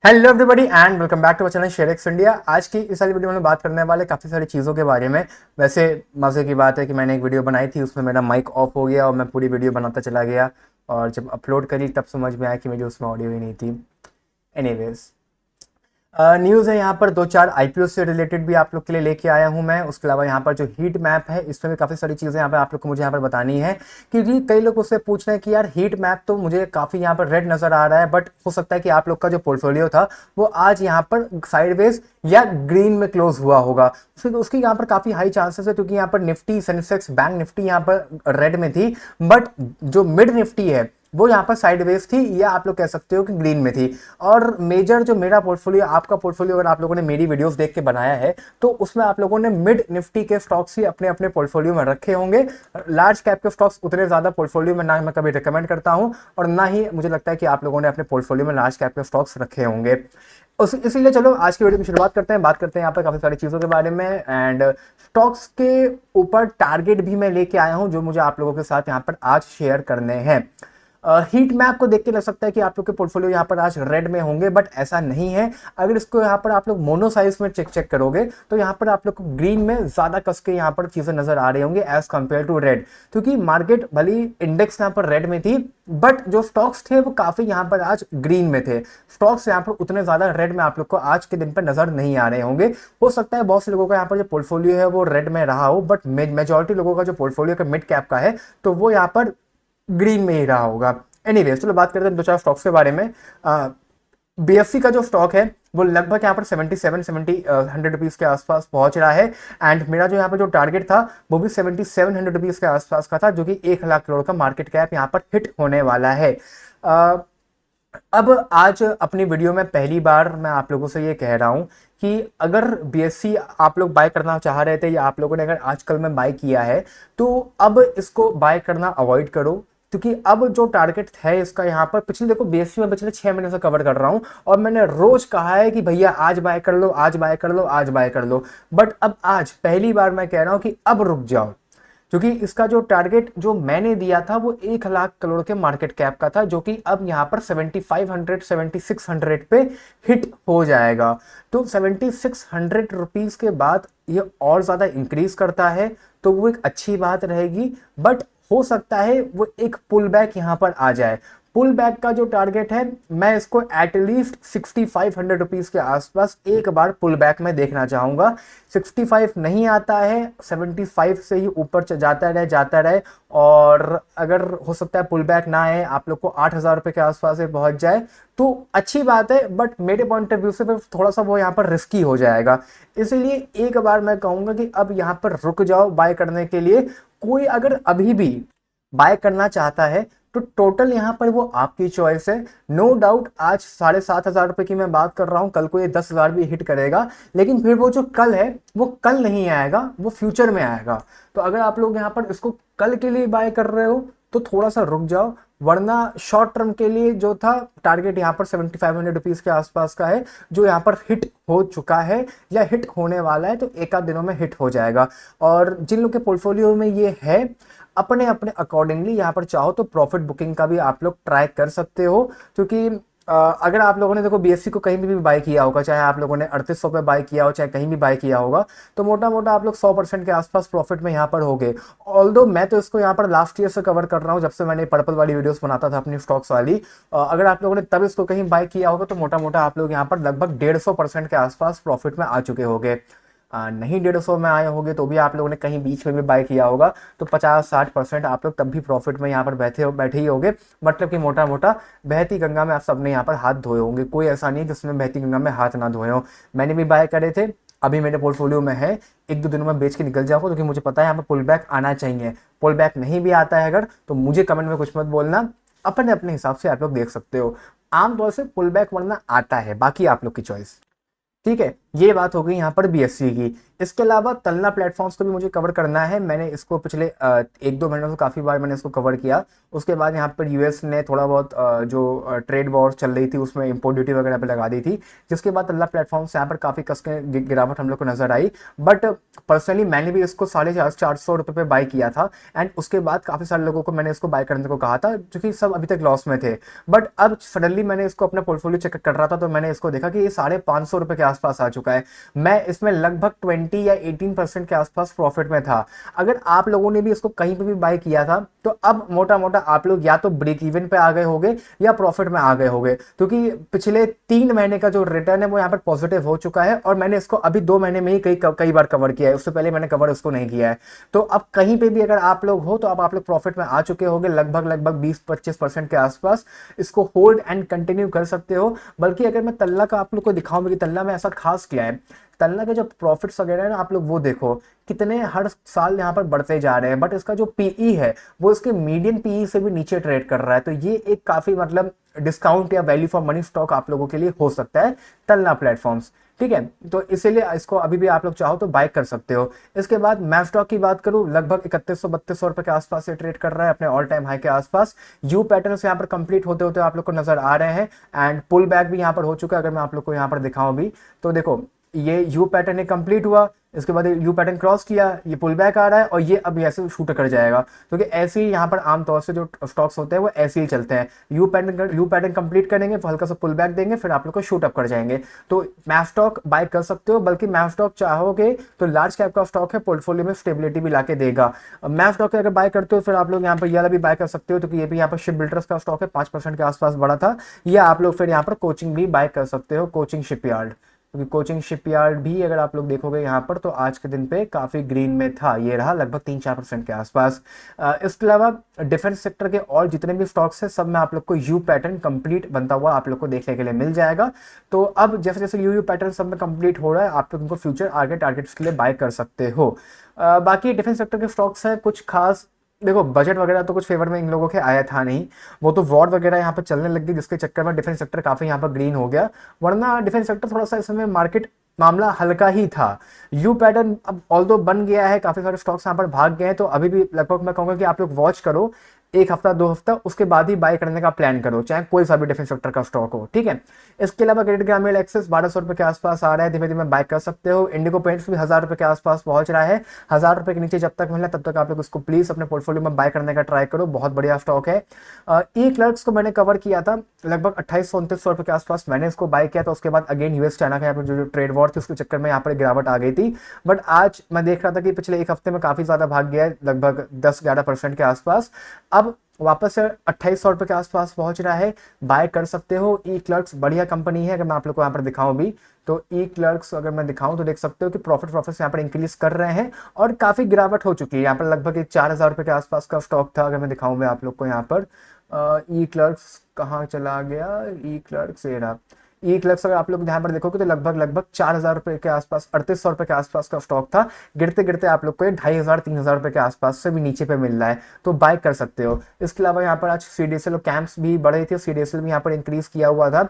Hello everybody and welcome back to our channel ShareX India. आज की इस वाली वीडियो में बात करने वाले काफ़ी सारी चीज़ों के बारे में। वैसे मज़े की बात है कि मैंने एक वीडियो बनाई थी, उसमें मेरा माइक ऑफ हो गया और मैं पूरी वीडियो बनाता चला गया और जब अपलोड करी तब समझ में आया कि मेरी उसमें ऑडियो ही नहीं थी। एनीवेज, न्यूज़ है यहाँ पर दो चार आईपीओ से रिलेटेड भी आप लोग के लिए लेके आया हूँ मैं। उसके अलावा यहाँ पर जो हीट मैप है इसमें भी काफ़ी सारी चीज़ें यहाँ पर आप लोग को मुझे यहाँ पर बतानी है, क्योंकि कई लोग उससे पूछ रहे हैं कि यार हीट मैप तो मुझे काफ़ी यहाँ पर रेड नज़र आ रहा है, बट हो सकता है कि आप लोग का जो पोर्टफोलियो था वो आज यहाँ पर साइडवेज या ग्रीन में क्लोज हुआ होगा। उसकी यहाँ पर काफ़ी हाई चांसेस है, क्योंकि यहाँ पर निफ्टी, सेंसेक्स, बैंक निफ्टी यहाँ पर रेड में थी, बट जो मिड निफ्टी है वो यहाँ पर साइडवेज थी, या आप लोग कह सकते हो कि ग्रीन में थी। और मेजर जो मेरा पोर्टफोलियो, आपका पोर्टफोलियो अगर आप लोगों ने मेरी वीडियोस देख के बनाया है तो उसमें आप लोगों ने मिड निफ्टी के स्टॉक्स ही अपने अपने पोर्टफोलियो में रखे होंगे। लार्ज कैप के स्टॉक्स उतने ज्यादा पोर्टफोलियो में ना मैं कभी रिकमेंड करता हूं, और ना ही मुझे लगता है कि आप लोगों ने अपने पोर्टफोलियो में लार्ज कैप के स्टॉक्स रखे होंगे। इसीलिए चलो आज की वीडियो की शुरुआत करते हैं। बात करते हैं यहाँ पर काफी सारी चीजों के बारे में, एंड स्टॉक्स के ऊपर टारगेट भी मैं लेके आया हूं जो मुझे आप लोगों के साथ यहाँ पर आज शेयर करने हैं। हीट मैप को देख के लग सकता है कि आप लोग के पोर्टफोलियो यहाँ पर आज रेड में होंगे, बट ऐसा नहीं है। अगर इसको यहाँ पर आप लोग मोनो साइज में चेक करोगे तो यहाँ पर आप लोग को ग्रीन में ज्यादा कस के यहाँ पर चीजें नजर आ रही होंगी एज कंपेयर टू रेड, क्योंकि मार्केट भली इंडेक्स यहाँ पर रेड में थी, बट जो स्टॉक्स थे वो काफी यहाँ पर आज ग्रीन में थे। स्टॉक्स यहाँ पर उतने ज्यादा रेड में आप लोग को आज के दिन पर नजर नहीं आ रहे होंगे। हो सकता है बहुत से लोगों का यहाँ पर जो पोर्टफोलियो है वो रेड में रहा हो, बट मेजोरिटी लोगों का जो पोर्टफोलियो का मिड कैप का है तो वो यहाँ पर ग्रीन में ही रहा होगा। एनीवेज, चलो बात करते हैं दो चार स्टॉक्स के बारे में। बीएससी का जो स्टॉक है वो लगभग यहाँ पर 100 रुपीज के आसपास पहुंच रहा है, एंड मेरा जो यहाँ पर जो टारगेट था वो भी 7700 रुपीज के आसपास का था, जो कि 1 लाख करोड़ का मार्केट कैप यहाँ पर हिट होने वाला है। अब आज अपनी वीडियो में पहली बार मैं आप लोगों से ये कह रहा हूं कि अगर बीएससी आप लोग बाय करना चाह रहे थे, या आप लोगों ने अगर आजकल में बाय किया है, तो अब इसको बाय करना अवॉइड करो, क्योंकि अब जो टारगेट है इसका यहाँ पर पिछले, देखो बीएससी में पिछले 6 महीने से कवर कर रहा हूं और मैंने रोज कहा है कि भैया आज बाय कर लो, आज बाय कर लो, आज बाय कर लो, बट अब आज पहली बार मैं कह रहा हूं कि अब रुक जाओ, क्योंकि इसका जो टारगेट जो मैंने दिया था वो 1 लाख करोड़ के मार्केट कैप का था, जो कि अब यहाँ पर 7500 7600 पे हिट हो जाएगा। तो 7600 रुपीज के बाद ये और ज्यादा इंक्रीज करता है तो वो एक अच्छी बात रहेगी, बट हो सकता है वो एक पुल बैक यहाँ पर आ जाए। पुल बैक का जो टारगेट है मैं इसको एटलीस्ट 6500 रुपीज के आसपास एक बार पुल बैक में देखना चाहूंगा। 65 नहीं आता है, 75 से ही ऊपर जाता रहे, और अगर हो सकता है पुल बैक ना आए, आप लोग को 8000 रुपए के आसपास से पहुंच जाए तो अच्छी बात है, बट मेरे पॉइंट ऑफ व्यू से थोड़ा सा वो यहाँ पर रिस्की हो जाएगा। इसीलिए एक बार मैं कहूंगा कि अब यहाँ पर रुक जाओ बाय करने के लिए। कोई अगर अभी भी बाय करना चाहता है तो टोटल यहाँ पर वो आपकी चॉइस है। नो डाउट आज 7500 रुपए की मैं बात कर रहा हूं, कल को ये 10,000 भी हिट करेगा, लेकिन फिर वो जो कल है वो कल नहीं आएगा, वो फ्यूचर में आएगा। तो अगर आप लोग यहाँ पर इसको कल के लिए बाय कर रहे हो तो थोड़ा सा रुक जाओ, वरना शॉर्ट टर्म के लिए जो था टारगेट यहाँ पर 7500 रुपीज के आसपास का है, जो यहाँ पर हिट हो चुका है या हिट होने वाला है, तो एक आध दिनों में हिट हो जाएगा। और जिन लोग के पोर्टफोलियो में ये है, अपने अपने अकॉर्डिंगली यहाँ पर चाहो तो प्रॉफिट बुकिंग का भी आप लोग ट्राई कर सकते हो, क्योंकि अगर आप लोगों ने देखो बीएससी को कहीं भी बाय किया होगा, चाहे आप लोगों ने 3800 पे बाय किया हो, चाहे कहीं भी बाय किया होगा, तो मोटा मोटा आप लोग 100% के आसपास प्रॉफिट में यहाँ पर होगे। ऑल्दो मैं तो इसको यहाँ पर लास्ट ईयर से कवर कर रहा हूँ, जब से मैंने पर्पल वाली वीडियोस बनाता था अपनी स्टॉक्स वाली। अगर आप लोगों ने तब इसको कहीं बाय किया होगा तो मोटा मोटा आप लोग यहाँ पर लगभग 150% के आसपास प्रॉफिट में आ चुके होंगे। नहीं 150 में आए होंगे तो भी आप लोगों ने कहीं बीच में भी बाय किया होगा, तो 50-60% आप लोग तब भी प्रॉफिट में यहाँ पर बैठे ही होंगे। मतलब कि मोटा मोटा बहती गंगा में आप सबने यहाँ पर हाथ धोए होंगे, कोई ऐसा नहीं है जिसमें बहती गंगा में हाथ ना धोए हो। मैंने भी बाय करे थे, अभी मेरे पोर्टफोलियो में है, एक दो दिनों में बेच के निकल जाऊंगा, क्योंकि मुझे पता है यहाँ पर पुल बैक आना चाहिए। पुल बैक नहीं भी आता है अगर, तो मुझे कमेंट में कुछ मत बोलना, अपने अपने हिसाब से आप लोग देख सकते हो। आमतौर से पुल बैक वरना आता है, बाकी आप लोग की चॉइस, ठीक है। ये बात हो गई यहाँ पर बीएससी की। इसके अलावा तलना प्लेटफॉर्म्स को भी मुझे कवर करना है। मैंने इसको पिछले 1-2 महीनों से काफ़ी बार मैंने इसको कवर किया। उसके बाद यहाँ पर यूएस ने थोड़ा बहुत जो ट्रेड वॉर चल रही थी उसमें इम्पोर्ट ड्यूटी वगैरह पे लगा दी थी, जिसके बाद तलना प्लेटफॉर्म्स यहाँ पर काफ़ी कस के गिरावट हम लोग को नजर आई। बट पर्सनली मैंने भी इसको 450 पे बाई किया था, एंड उसके बाद काफ़ी सारे लोगों को मैंने इसको बाय करने को कहा था, जो कि सब अभी तक लॉस में थे। बट अब सडनली मैंने इसको अपना पोर्टफोलियो चेक कर रहा था, तो मैंने इसको देखा कि ये 550 रुपये के आसपास आ चुका है। मैं इसमें लगभग 20 या 18% के आसपास प्रॉफिट में था। अगर आप लोगों ने भी इसको कहीं पे भी बाय किया था, तो अब मोटा मोटा आप लोग या तो ब्रेक इवन पे आ गए होगे या प्रॉफिट में आ गए होगे, क्योंकि पिछले 3 महीने का जो रिटर्न है वो यहाँ पर पॉजिटिव हो चुका है। और मैंने इसको अभी 2 महीने में ही कई बार कवर किया है, उससे पहले मैंने कवर इसको नहीं किया है। तो अब कहीं पे भी अगर आप लोग हो, तो अब आप लोग प्रॉफिट में आ चुके होंगे लगभग लगभग 20-25% के आसपास। इसको होल्ड एंड कंटिन्यू कर सकते हो। बल्कि अगर मैं तल्ला का आप लोग को दिखाऊं कि तल्ला में ऐसा खास क्या है, तल्ला के जो प्रॉफिट्स वगैरह है ना, आप लोग वो देखो कितने हर साल यहाँ पर बढ़ते जा रहे हैं। बट इसका जो पीई है वो इसके मीडियन पीई से भी नीचे ट्रेड कर रहा है। तो ये एक काफी मतलब डिस्काउंट या वैल्यू फॉर मनी स्टॉक आप लोगों के लिए हो सकता है, तल्ला प्लेटफॉर्म्स। ठीक है, तो इसीलिए इसको अभी भी आप लोग चाहो तो बाय कर सकते हो। इसके बाद मैं स्टॉक की बात करूं, लगभग 3100-3200 रुपए के आसपास से ट्रेड कर रहा है, अपने ऑल टाइम हाई के आसपास। यू पैटर्न्स यहाँ पर कंप्लीट होते होते आप लोग को नजर आ रहे हैं, एंड पुल बैक भी यहाँ पर हो चुका है। अगर मैं आप लोग को यहाँ पर दिखाऊं भी, तो देखो ये यू पैटर्न एक कंप्लीट हुआ, इसके बाद यू पैटर्न क्रॉस किया, ये पुल बैक आ रहा है, और ये अब ऐसे शूट कर जाएगा। क्योंकि ऐसे ही यहाँ पर आमतौर से जो स्टॉक्स होते हैं वो ऐसे ही चलते हैं। यू पैटर्न कंप्लीट करेंगे, फिर हल्का सा पुल बैक देंगे, फिर आप लोग को शूट अप कर जाएंगे। तो मैव स्टॉक बाय कर सकते हो। बल्कि मैव स्टॉक चाहोगे तो लार्ज कैप का स्टॉक है, पोर्टफोलियो में स्टेबिलिटी भी लाके देगा। मैव स्टॉक अगर बाय करते हो, फिर आप लोग यहाँ पर ये वाला भी बाय कर सकते हो, क्योंकि ये भी यहाँ पर शिप बिल्डर्स का स्टॉक है, 5% के आसपास बढ़ा था। या आप लोग फिर यहाँ पर कोचिंग भी बाय कर सकते हो, कोचिंग शिपयार्ड। क्योंकि कोचिंग शिपयार्ड भी अगर आप लोग देखोगे यहाँ पर, तो आज के दिन पे काफी ग्रीन में था, ये रहा लगभग 3-4% के आसपास। इसके अलावा डिफेंस सेक्टर के और जितने भी स्टॉक्स हैं, सब में आप लोग को यू पैटर्न कंप्लीट बनता हुआ आप लोग को देखने के लिए मिल जाएगा। तो अब जैसे जैसे यू पैटर्न सब में कंप्लीट हो रहा है, आप लोग इनको फ्यूचर आगे टारगेट्स के लिए बाय कर सकते हो। बाकी डिफेंस सेक्टर के स्टॉक्स हैं कुछ खास। देखो बजट वगैरह तो कुछ फेवर में इन लोगों के आया था नहीं, वो तो वॉर वगैरह यहाँ पर चलने लग गई, जिसके चक्कर में डिफेंस सेक्टर काफी यहाँ पर ग्रीन हो गया। वरना डिफेंस सेक्टर थोड़ा सा इस समय मार्केट मामला हल्का ही था। यू पैटर्न अब ऑल्दो बन गया है, काफी सारे स्टॉक्स यहाँ पर भाग गए हैं, तो अभी भी लगभग मैं कहूंगा कि आप लोग वॉच करो, 1 हफ्ता 2 हफ्ता, उसके बाद ही बाय करने का प्लान करो, चाहे कोई सा भी डिफेंस सेक्टर का स्टॉक हो। ठीक है, इसके अलावा क्रेडिट ग्रामीण एक्सेस 1200 रुपए के आसपास आ रहा है, धीमे धीमे बाय कर सकते हो। इंडिगो पेंट्स भी 1000 रुपए के आसपास पहुंच रहा है। 1000 रुपए के नीचे जब तक मिले तब तक आप लोग उसको प्लीज अपने पोर्टफोलियो में बाय करने का ट्राई करो, बहुत बढ़िया स्टॉक है। ई क्लर्क्स को मैंने कवर किया था, लगभग 2800-2900 रुपए के आसपास मैंने इसको बाय किया था। उसके बाद अगेन यूएस चाइना का यहाँ पर जो ट्रेड वॉर थी उसके चक्कर में यहाँ पर गिरावट आ गई थी। बट आज मैं देख रहा था कि पिछले 1 हफ्ते में काफी ज्यादा भाग गया है, लगभग 10-11% के आसपास। अब वापस से 2800 रुपए के आसपास पहुंच रहा है, बाय कर सकते हो। ई क्लर्क्स बढ़िया कंपनी है। अगर मैं आप लोग को यहाँ पर दिखाऊं भी, तो ई क्लर्क्स अगर मैं दिखाऊं तो देख सकते हो कि प्रॉफिट यहाँ पर इंक्रीज कर रहे हैं, और काफी गिरावट हो चुकी है। यहाँ पर लगभग 4000 रुपए के आसपास का स्टॉक था। अगर मैं दिखाऊं मैं आप लोग को यहाँ पर, ई क्लर्क्स कहाँ चला गया, ई क्लर्क्स ये रहा। ई क्लर्क्स अगर आप लोग ध्यान पर देखोगे तो लगभग लगभग 4000 रुपए के आसपास, 3800 रुपए के आसपास का स्टॉक था। गिरते गिरते आप लोग को 2500-3000 रुपए के आसपास से भी नीचे पे मिल रहा है, तो बाय कर सकते हो। इसके अलावा यहाँ पर आज सीडीएसएल कैंप्स भी बढ़े थे, सीडीएसएल भी यहाँ पर इंक्रीज किया हुआ था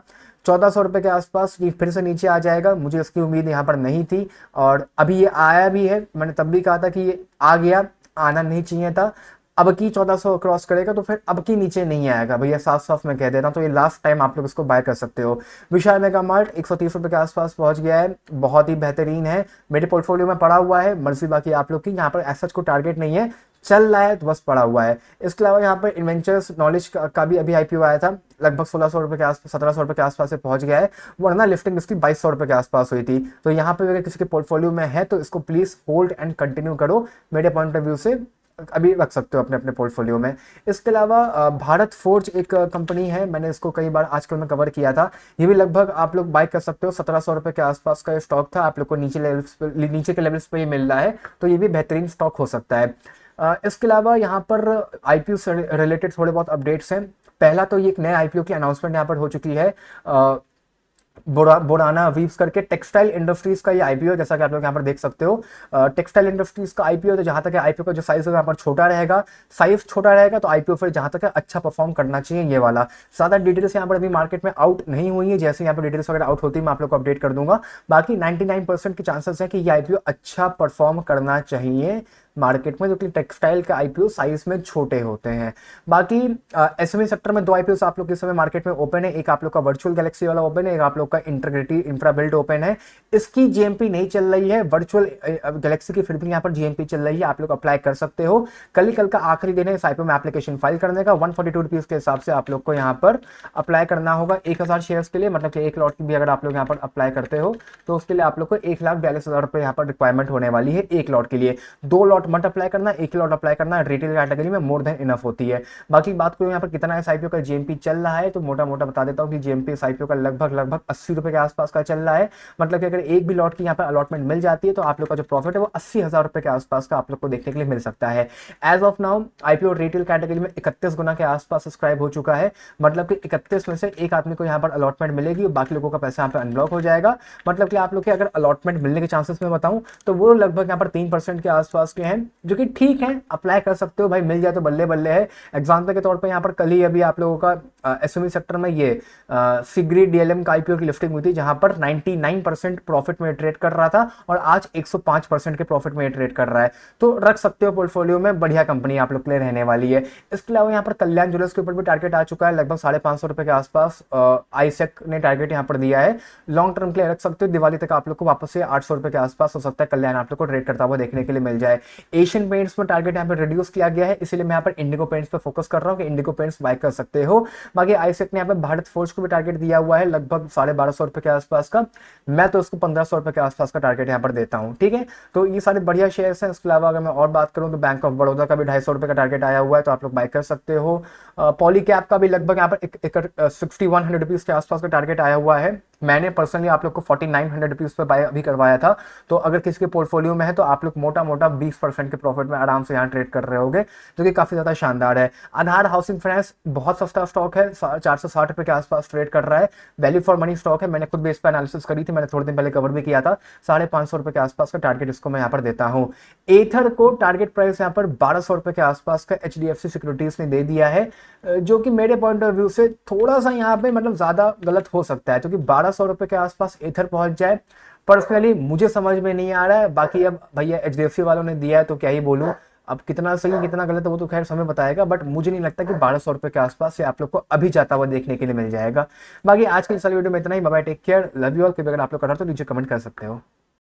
1400 रुपए के आसपास। ये फिर से नीचे आ जाएगा, मुझे इसकी उम्मीद यहाँ पर नहीं थी, और अभी ये आया भी है। मैंने तब भी कहा था कि ये आ गया, आना नहीं चाहिए था। अब की 1400 क्रॉस करेगा तो फिर अब की नीचे नहीं आएगा भैया, साफ साफ मैं कह दे रहा हूँ। तो ये लास्ट टाइम आप लोग इसको बाय कर सकते हो। विशाल मेगा मार्ट 130 रुपए के आसपास पहुंच गया है, बहुत ही बेहतरीन है, मेरे पोर्टफोलियो में पड़ा हुआ है। मर्जी बाकी आप लोग की, यहाँ पर ऐसा कोई टारगेट नहीं है, चल रहा है तो बस पड़ा हुआ है। इसके अलावा यहाँ पर इन्वेंचर्स नॉलेज का भी अभी आईपीओ आया था, लगभग 1600 रुपए के आसपास, 1700 रुपए के आसपास से पहुंच गया है। वरना लिफ्टिंग इसकी 2200 रुपए के आसपास हुई थी। तो यहाँ पे अगर किसी के पोर्टफोलियो में है तो इसको प्लीज होल्ड एंड कंटिन्यू करो, मेरे पॉइंट ऑफ व्यू से अभी रख सकते हो अपने अपने पोर्टफोलियो में। इसके अलावा भारत फोर्ज एक कंपनी है, मैंने इसको कई बार आजकल में कवर किया था। ये भी लगभग आप लोग बाय कर सकते हो, 1700 रुपए के आसपास का स्टॉक था, आप लोग को नीचे के लेवल्स पे ही मिल रहा है, तो ये भी बेहतरीन स्टॉक हो सकता है। इसके अलावा यहाँ पर आईपीओ से रिलेटेड थोड़े बहुत अपडेट्स हैं। पहला तो ये एक नए आईपीओ की अनाउंसमेंट यहाँ पर हो चुकी है। बोराना वीव्स करके टेक्सटाइल इंडस्ट्रीज का ये आईपीओ, जैसा कि आप लोग यहाँ पर देख सकते हो, टेक्सटाइल इंडस्ट्रीज का आईपीओ। तो जहां तक है आईपीओ का जो साइज होगा यहाँ पर छोटा रहेगा, साइज छोटा रहेगा तो आईपीओ फिर जहां तक है अच्छा परफॉर्म करना चाहिए ये वाला। ज्यादा डिटेल्स यहाँ पर अभी मार्केट में आउट नहीं हुई है, जैसे यहाँ पर डिटेल्स वगैरह आउट होती है मैं आप लोग को अपडेट कर दूंगा। बाकी 99% के चांसेस है कि ये आईपीओ अच्छा परफॉर्म करना चाहिए मार्केट में, जो कि टेक्सटाइल के आईपीओ साइज में छोटे होते हैं। बाकी एसएमई सेक्टर में दो आईपीओ आप लोग इस समय मार्केट में ओपन है, एक आप लोग का वर्चुअल गैलेक्सी वाला ओपन है, एक आप लोग का इंटीग्रिटी इंफ्रा बिल्ड ओपन है। इसकी जीएमपी नहीं चल रही है, वर्चुअल गैलेक्सी की फिर भी यहाँ पर जीएमपी चल रही है, आप लोग अप्लाई कर सकते हो। कल ही कल का आखिरी दिन है इस आईपीओ में एप्लीकेशन फाइल करने का। 142 रुपीज के हिसाब से आप लोग को यहाँ पर अप्लाई करना होगा 1000 शेयर्स के लिए, मतलब कि एक लॉट की भी अगर आप लोग यहाँ पर अप्लाई करते हो तो उसके लिए आप लोग को 1,42,000 रुपए यहाँ पर रिक्वायरमेंट होने वाली है एक लॉट के लिए। 2 लॉट मत अप्लाई करना, एक लॉट अप्लाई करना, रिटेल कैटेगरी में मोर देन इनफ होती है। बाकी बात करूं यहाँ पर कितना इस आईपीओ का जीएमपी चल रहा है, तो मोटा मोटा बता देता हूं कि जीएमपी इस आईपीओ का लगभग 80 रुपए के आसपास का चल रहा है। मतलब कि अगर एक भी लॉट की यहाँ पर अलॉटमेंट मिल जाती है तो आप लोग का जो प्रॉफिट है वो 80,000 रुपए के आसपास का आप लोग को देखने के लिए मिल सकता है। As of now IPO retail category में 31 गुना के आसपास सब्सक्राइब हो चुका है, मतलब कि 31 में से एक आदमी को यहाँ पर अलॉटमेंट मिलेगी और बाकी लोगों का पैसा यहाँ पर अनब्लॉक हो जाएगा। मतलब कि आप लोग के अगर अलॉटमेंट मिलने के चांसेस में बताऊं तो वो लगभग यहाँ पर 3% के आसपास के हैं, जो कि ठीक है, अप्लाई कर सकते हो भाई, मिल जाए तो बल्ले बल्ले है। एग्जाम्पल के तौर पे यहाँ पर कल ही अभी आप लोगों का एसएमई सेक्टर में ये सिग्री डीएलएम का आईपीओ की लिफ्टिंग हुई थी, जहां पर 99% प्रॉफिट में ट्रेड कर रहा था और आज 105% के प्रॉफिट में ट्रेड कर रहा है। तो रख सकते हो पोर्टफोलियो में, बढ़िया कंपनी आप लोग के लिए रहने वाली है। इसके अलावा यहाँ पर कल्याण ज्वेलर्स के ऊपर भी टारगेट आ चुका है, लगभग 550 रुपए के आसपास आईसेक ने टारगेट यहाँ पर दिया है। लॉन्ग टर्म के लिए रख सकते हो, दिवाली तक आप लोग को वापस से 800 रुपए के आसपास हो सकता है कल्याण आप लोग को ट्रेड करता हुआ देखने के लिए मिल जाए। एशियन पेंट्स में टारगेट यहाँ पर रिड्यूस किया गया है, इसीलिए मैं यहाँ पर इंडिगो पेंट्स पे फोकस कर रहा हूँ कि इंडिगो पेंट्स बाय कर सकते हो। बाकी आईसेक ने यहाँ पे भारत फोर्ज को भी टारगेट दिया हुआ है लगभग 1250 रुपए के आसपास का, मैं तो उसको 1500 रुपए के आसपास का टारगेट यहाँ पर देता हूँ। ठीक है, तो ये सारे बढ़िया शेयर्स हैं। इसके अलावा अगर मैं और बात करूँ तो बैंक ऑफ बड़ौदा का भी 250 रुपए का टारगेट आया हुआ है, तो आप लोग बाय कर सकते हो। पॉलीकैप का भी लगभग यहाँ पर 6100 रुपीज के आसपास का टारगेट आया हुआ है। मैंने पर्सनली आप लोग को 4900 रुपीज पे बाय अभी करवाया था, तो अगर किसी के पोर्टफोलियो में है तो आप लोग मोटा मोटा 20% के प्रॉफिट में आराम से यहाँ ट्रेड कर रहे होगे, जो कि काफी ज्यादा शानदार है। आधार हाउसिंग फाइनेंस बहुत सस्ता स्टॉक है, 460 रुपए के आसपास ट्रेड कर रहा है, वैल्यू फॉर मनी स्टॉक है। मैंने खुद भी इस पर एनालिसिस करी थी, मैंने थोड़े दिन पहले कवर भी किया था। 550 रुपए के आसपास का टारगेट इसको मैं यहाँ पर देता हूँ। एथर को टारगेट प्राइस यहाँ पर 1200 रुपए के आसपास का एचडीएफसी सिक्योरिटीज ने दे दिया है, जो कि मेरे पॉइंट ऑफ व्यू से थोड़ा सा यहाँ पे मतलब ज्यादा गलत हो सकता है, क्योंकि 1200 रुपए के आसपास एथर पहुंच जाए पर्सनली मुझे समझ में नहीं आ रहा है। बाकी अब भैया एचडीएफसी वालों ने दिया है तो क्या ही बोलूं, अब कितना सही कितना गलत है वो तो खैर समय बताएगा, बट मुझे नहीं लगता कि 1200 रुपए के आसपास से आप लोग को अभी जाता हुआ देखने के लिए मिल जाएगा। बाकी आज की इस वीडियो में इतना ही, bye bye, take care, love you all. अगर आप लोग कर रहे हो तो नीचे कमेंट कर सकते हो।